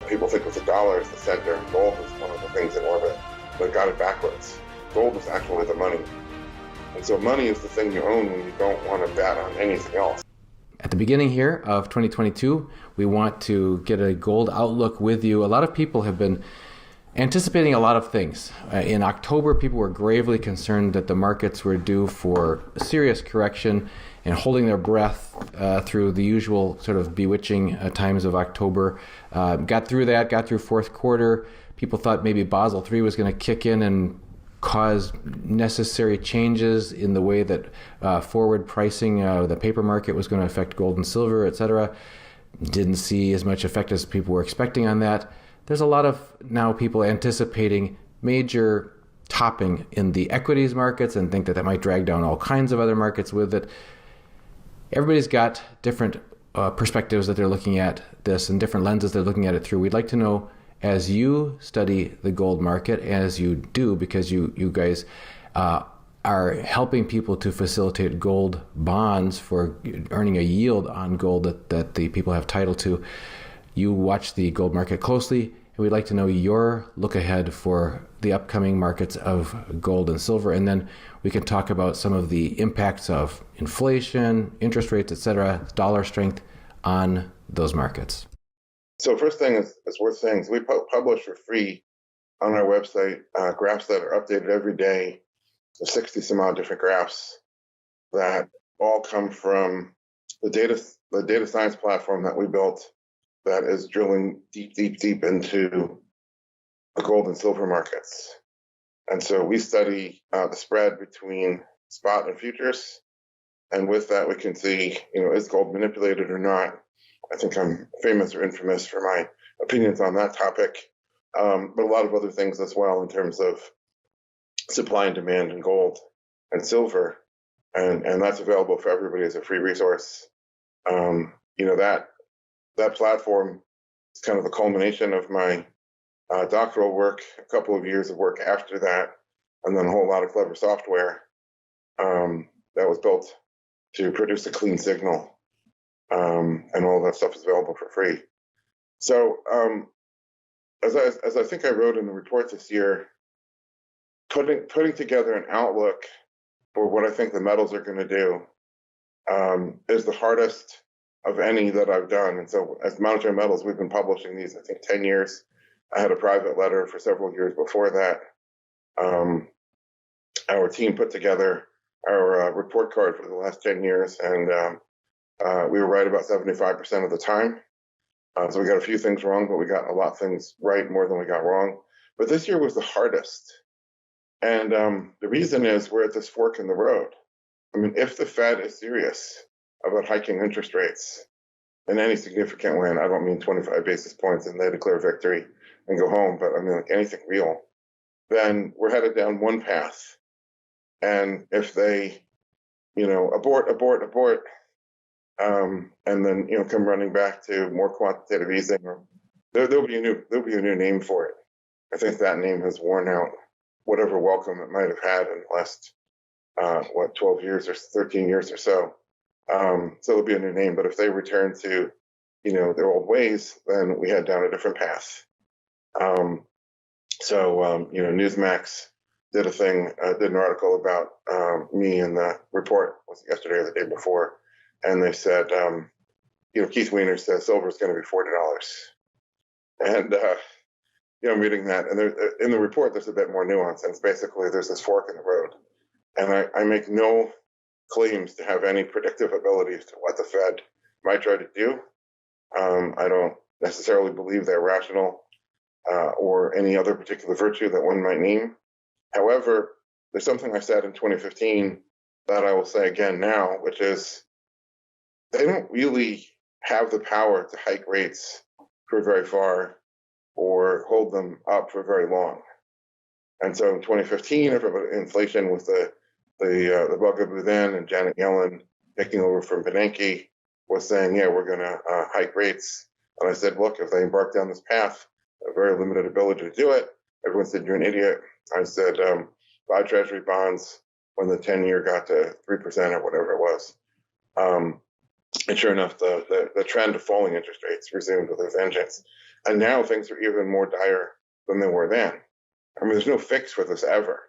people think of the dollar as the center, and gold is one of the things in orbit. But got it backwards. Gold is actually the money. And so money is the thing you own when you don't want to bet on anything else. At the beginning here of 2022, we want to get a gold outlook with you. A lot of people have been anticipating a lot of things. In October, people were gravely concerned that the markets were due for a serious correction and holding their breath through the usual sort of bewitching times of October. Got through that, got through fourth quarter. People thought maybe Basel III was going to kick in and cause necessary changes in the way that forward pricing, the paper market was going to affect gold and silver, et cetera. Didn't see as much effect as people were expecting on that. There's a lot of now people anticipating major topping in the equities markets and think that that might drag down all kinds of other markets with it. Everybody's got different perspectives that they're looking at this and different lenses they're looking at it through. We'd like to know, as you study the gold market, as you do, because you guys are helping people to facilitate gold bonds for earning a yield on gold that the people have title to. You watch the gold market closely, and we'd like to know your look ahead for the upcoming markets of gold and silver. And then we can talk about some of the impacts of inflation, interest rates, et cetera, dollar strength on those markets. So first thing is worth saying is we publish for free on our website graphs that are updated every day. So 60 some odd different graphs that all come from the data science platform that we built that is drilling deep into the gold and silver markets. And so we study the spread between spot and futures. And with that, we can see, is gold manipulated or not? I think I'm famous or infamous for my opinions on that topic, but a lot of other things as well in terms of supply and demand in gold and silver. And that's available for everybody as a free resource. That platform is kind of the culmination of my doctoral work, a couple of years of work after that, and then a whole lot of clever software that was built to produce a clean signal. And all that stuff is available for free. So as I think I wrote in the report this year, putting together an outlook for what I think the metals are going to do is the hardest of any that I've done. And so as Monetary Metals, we've been publishing these, I think, 10 years. I had a private letter for several years before that. Our team put together our report card for the last 10 years, and we were right about 75% of the time. So we got a few things wrong, but we got a lot of things right, more than we got wrong. But this year was the hardest. And the reason is we're at this fork in the road. I mean, if the Fed is serious about hiking interest rates in any significant way, and I don't mean 25 basis points and they declare victory and go home, but I mean like anything real, then we're headed down one path. And if they, abort, and then come running back to more quantitative easing, or there'll be a new name for it. I think that name has worn out whatever welcome it might have had in the last 12 years or 13 years or so. So there'll be a new name. But if they return to their old ways, then we head down a different path. Newsmax did an article about me in the report, was it yesterday or the day before, and they said, Keith Weiner says silver is going to be $40. And, I'm reading that, and in the report, there's a bit more nuance, and it's basically there's this fork in the road. And I make no claims to have any predictive abilities to what the Fed might try to do. I don't necessarily believe they're rational or any other particular virtue that one might name. However, there's something I said in 2015 that I will say again now, which is they don't really have the power to hike rates for very far or hold them up for very long. And so in 2015, inflation was the bugaboo then, and Janet Yellen, taking over from Bernanke, was saying, yeah, we're going to hike rates. And I said, look, if they embark down this path, a very limited ability to do it. Everyone said, you're an idiot. I said, buy Treasury bonds when the 10-year got to 3% or whatever it was. And sure enough, the trend of falling interest rates resumed with a vengeance. And now things are even more dire than they were then. I mean, there's no fix for this ever.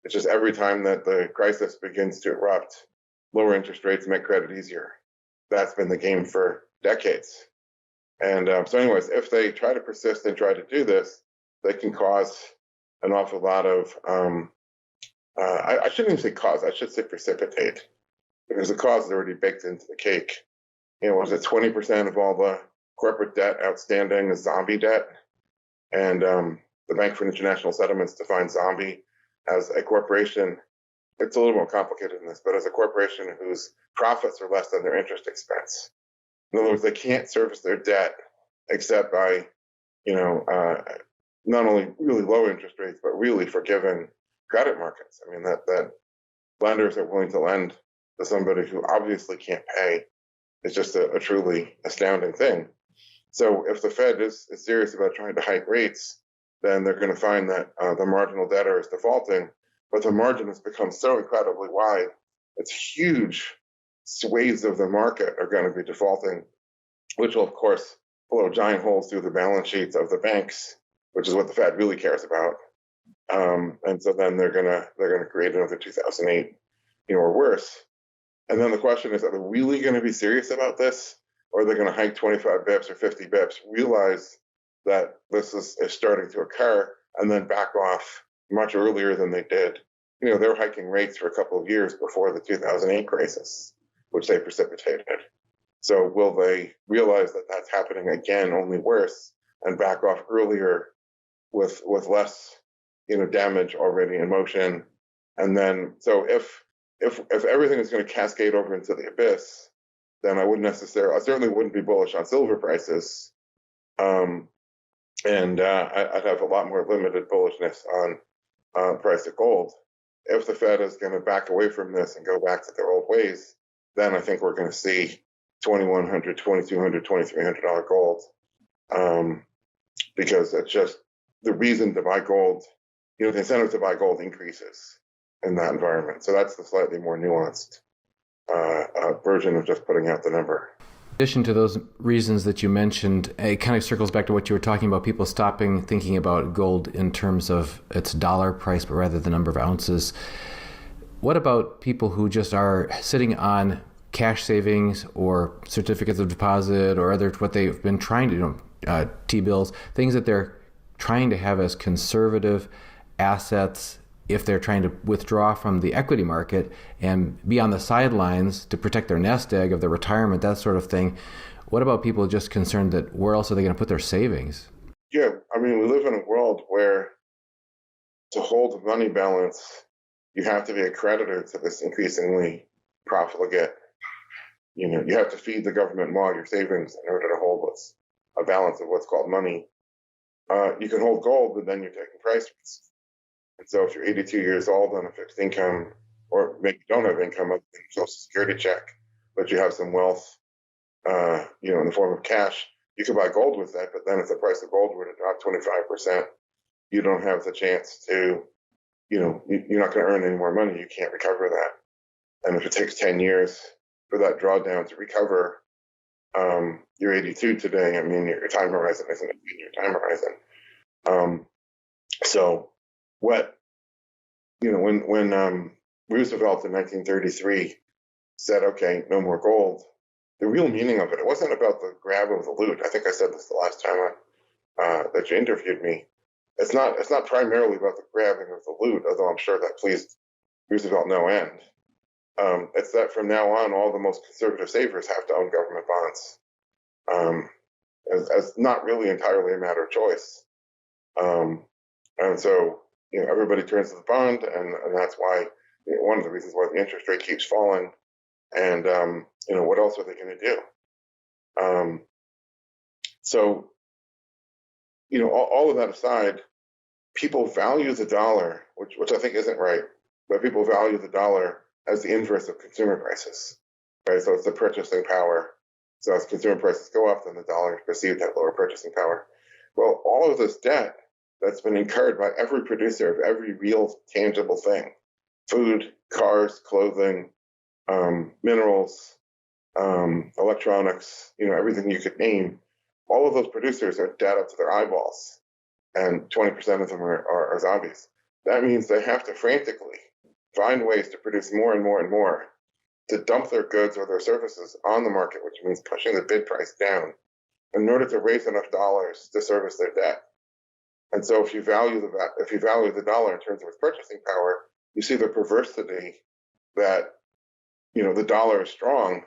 It's just every time that the crisis begins to erupt, lower interest rates make credit easier. That's been the game for decades. And so anyways, if they try to persist and try to do this, they can cause an awful lot of, I shouldn't even say cause, I should say precipitate, because the cause is already baked into the cake. Was it 20% of all the corporate debt outstanding is zombie debt? And the Bank for International Settlements defines zombie as a corporation. It's a little more complicated than this, but as a corporation whose profits are less than their interest expense. In other words, they can't service their debt except by, not only really low interest rates, but really forgiving credit markets. I mean, that lenders are willing to lend to somebody who obviously can't pay is just a truly astounding thing. So if the Fed is serious about trying to hike rates, then they're going to find that the marginal debtor is defaulting, but the margin has become so incredibly wide, it's huge swathes of the market are going to be defaulting, which will, of course, blow giant holes through the balance sheets of the banks, which is what the Fed really cares about. And so then they're gonna create another 2008, or worse. And then the question is, are they really going to be serious about this, or are they going to hike 25 bips or 50 bips, realize that this is starting to occur, and then back off much earlier than they did? They were hiking rates for a couple of years before the 2008 crisis, which they precipitated. So will they realize that that's happening again, only worse, and back off earlier with less, damage already in motion? And then, so if everything is going to cascade over into the abyss, then I certainly wouldn't be bullish on silver prices. And I'd have a lot more limited bullishness on price of gold. If the Fed is going to back away from this and go back to their old ways, then I think we're going to see $2,100, $2,200, $2,300 gold, because it's just the reason to buy gold. The incentive to buy gold increases in that environment. So that's the slightly more nuanced version of just putting out the number. In addition to those reasons that you mentioned, it kind of circles back to what you were talking about, people stopping thinking about gold in terms of its dollar price, but rather the number of ounces. What about people who just are sitting on cash savings or certificates of deposit or other, what they've been trying to, T-bills, things that they're trying to have as conservative assets if they're trying to withdraw from the equity market and be on the sidelines to protect their nest egg of their retirement, that sort of thing? What about people just concerned that where else are they going to put their savings? Yeah, I mean, we live in a world where to hold a money balance, you have to be a creditor to this increasingly profligate. You have to feed the government more your savings in order to hold a balance of what's called money. You can hold gold, but then you're taking price risks. And so if you're 82 years old on a fixed income, or maybe you don't have income other than Social Security check, but you have some wealth, in the form of cash, you could buy gold with that. But then if the price of gold were to drop 25%, you don't have the chance to, you're not going to earn any more money. You can't recover that. And if it takes 10 years for that drawdown to recover, you're 82 today. I mean, your time horizon isn't a 10-year time horizon. So what, when Roosevelt in 1933 said, okay, no more gold, the real meaning of it wasn't about the grab of the loot. I think I said this the last time that you interviewed me. It's not primarily about the grabbing of the loot, although I'm sure that pleased Roosevelt no end. It's that from now on, all the most conservative savers have to own government bonds, as not really entirely a matter of choice. And so, everybody turns to the bond, and that's why, one of the reasons why the interest rate keeps falling. And, what else are they going to do? So, all of that aside, people value the dollar, which I think isn't right, but people value the dollar as the inverse of consumer prices, right? So it's the purchasing power. So as consumer prices go up, then the dollar is perceived to have lower purchasing power. Well, all of this debt that's been incurred by every producer of every real tangible thing, food, cars, clothing, minerals, electronics, everything you could name, all of those producers are dead up to their eyeballs, and 20% of them are zombies. That means they have to frantically find ways to produce more and more and more to dump their goods or their services on the market, which means pushing the bid price down in order to raise enough dollars to service their debt. And so if you value the dollar in terms of its purchasing power, you see the perversity that, the dollar is strong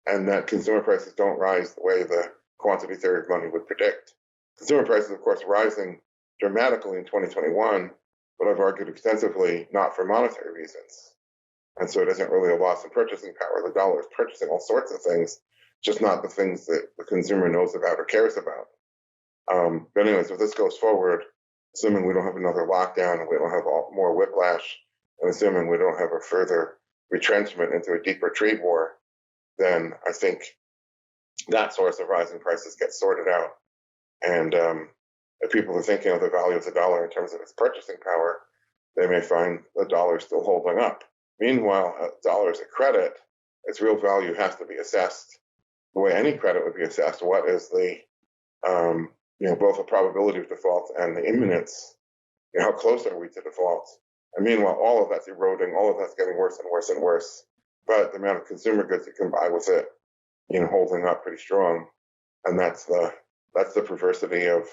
and that consumer prices don't rise the way the quantity theory of money would predict. Consumer prices, of course, rising dramatically in 2021, but I've argued extensively not for monetary reasons. And so it isn't really a loss in purchasing power. The dollar is purchasing all sorts of things, just not the things that the consumer knows about or cares about. But anyways, if this goes forward, assuming we don't have another lockdown and we don't have more whiplash, and assuming we don't have a further retrenchment into a deeper trade war, then I think that source of rising prices gets sorted out. And if people are thinking of the value of the dollar in terms of its purchasing power, they may find the dollar still holding up. Meanwhile, a dollar is a credit, its real value has to be assessed the way any credit would be assessed. What is the, both the probability of default and the imminence? How close are we to default? And meanwhile, all of that's eroding, all of that's getting worse and worse and worse. But the amount of consumer goods you can buy with it, holding up pretty strong. And that's the perversity of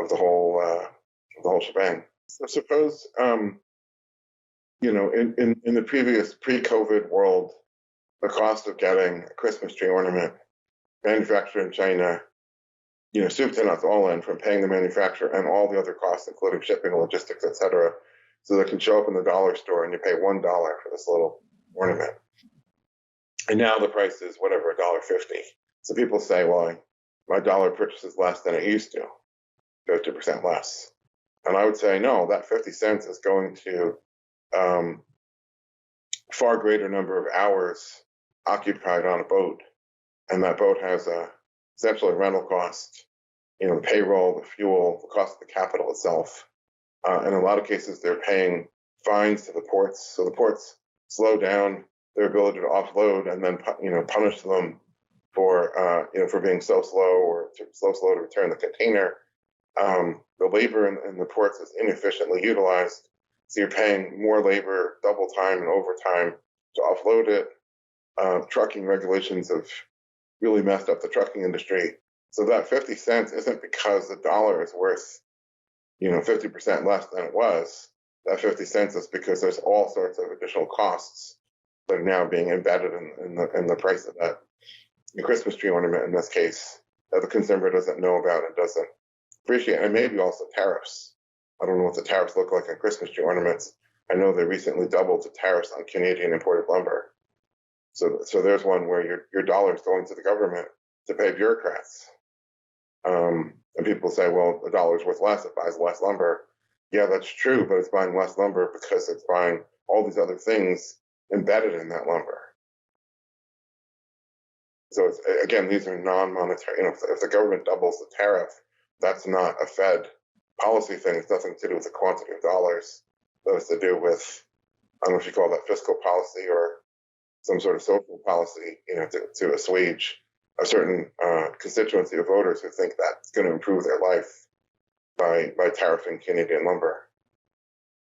the whole shebang. So suppose, in the previous pre-COVID world, the cost of getting a Christmas tree ornament manufactured in China, soup to nuts all in, from paying the manufacturer and all the other costs, including shipping, logistics, etc., so they can show up in the dollar store and you pay $1 for this little ornament. And now the price is whatever, $1.50. So people say, well, my dollar purchase is less than it used to, 50% less. And I would say, no, that 50 cents is going to far greater number of hours occupied on a boat. And that boat has essentially a rental cost, the payroll, the fuel, the cost of the capital itself. In a lot of cases, they're paying fines to the ports. So the ports slow down their ability to offload and then, punish them for being so slow or slow to return the container. The labor in the ports is inefficiently utilized. So you're paying more labor, double time and overtime to offload it. Trucking regulations have really messed up the trucking industry. So that 50 cents isn't because the dollar is worth, 50% less than it was. That 50 cents is because there's all sorts of additional costs that are now being embedded in the price of that Christmas tree ornament in this case, that the consumer doesn't know about and doesn't appreciate. And maybe also tariffs. I don't know what the tariffs look like on Christmas tree ornaments. I know they recently doubled the tariffs on Canadian imported lumber. So there's one where your dollar is going to the government to pay bureaucrats. And people say, well, the dollar is worth less, it buys less lumber. Yeah, that's true, but it's buying less lumber because it's buying all these other things embedded in that lumber. So again, these are non-monetary. If the government doubles the tariff, that's not a Fed policy thing. It's nothing to do with the quantity of dollars. That has to do with, I don't know if you call that fiscal policy or some sort of social policy, to assuage a certain constituency of voters who think that's going to improve their life by tariffing Canadian lumber.